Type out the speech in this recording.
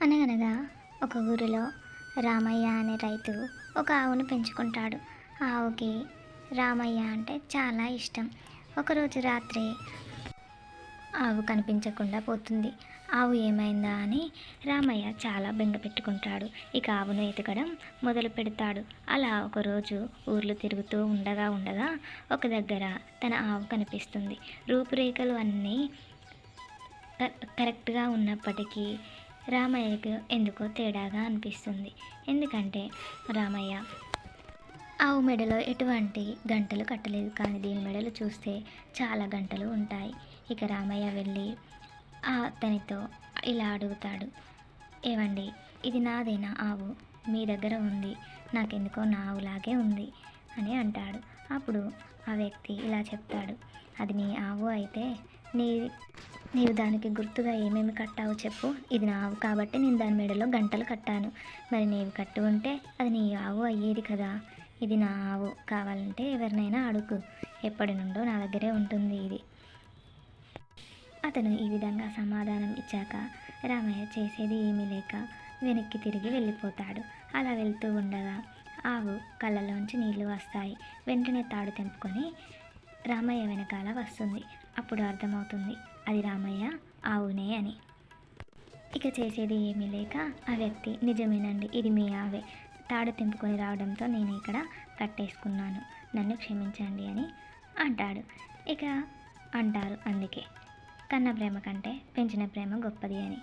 అనగనగా ఒక ఊరిలో రామయ్య అనే రైతు ఒక ఆవును పెంచుకుంటాడు. ఆ ఆవుకి రామయ్య అంటే చాలా ఇష్టం. ఒకరోజు రాత్రి ఆవు కనిపించకుండా పోతుంది. ఆవు ఏమైందా అని రామయ్య చాలా బెంగ పెట్టుకుంటాడు. ఇక ఆవును ఎతకడం మొదలు పెడతాడు. అలా ఒకరోజు ఊర్లు తిరుగుతూ ఉండగా ఒక దగ్గర తన ఆవు కనిపిస్తుంది. రూపురేఖలు అన్నీ కరెక్ట్గా ఉన్నప్పటికీ రామయ్యకు ఎందుకో తేడాగా అనిపిస్తుంది. ఎందుకంటే రామయ్య ఆవు మెడలో ఎటువంటి గంటలు కట్టలేదు, కానీ దీని మెడలు చూస్తే చాలా గంటలు ఉంటాయి. ఇక రామయ్య వెళ్ళి అతనితో ఇలా అడుగుతాడు, ఏవండి, ఇది నాదేనా ఆవు? మీ దగ్గర ఉంది, నాకెందుకో నా ఆవులాగే ఉంది అని అంటాడు. అప్పుడు ఆ వ్యక్తి ఇలా చెప్తాడు, అది నీ ఆవు అయితే నీ నీవు దానికి గుర్తుగా ఏమేమి కట్టావో చెప్పు. ఇది నా ఆవు కాబట్టి నేను దాని మెడలో గంటలు కట్టాను. మరి నీవు కట్టి ఉంటే అది నీ ఆవు అయ్యేది కదా. ఇది నా ఆవు, కావాలంటే ఎవరినైనా అడుగు, ఎప్పటి నుండో నా దగ్గరే ఉంటుంది ఇది. అతను ఈ విధంగా సమాధానం ఇచ్చాక రామయ్య చేసేది ఏమీ లేక వెనక్కి తిరిగి వెళ్ళిపోతాడు. అలా వెళ్తూ ఉండగా ఆవు కళ్ళలోంచి నీళ్లు వస్తాయి. వెంటనే తాడు తెంపుకొని రామయ్య వెనకాల వస్తుంది. అప్పుడు అర్థమవుతుంది అది రామయ్య ఆవునే అని. ఇక చేసేది ఏమీ లేక ఆ వ్యక్తి, నిజమేనండి, ఇది మీ ఆవే, తాడు తెంపుకొని రావడంతో నేను ఇక్కడ కట్టేసుకున్నాను, నన్ను క్షమించండి అని అంటాడు. ఇక అంటారు అందుకే, కన్న ప్రేమ కంటే పెంచిన ప్రేమ గొప్పది అని.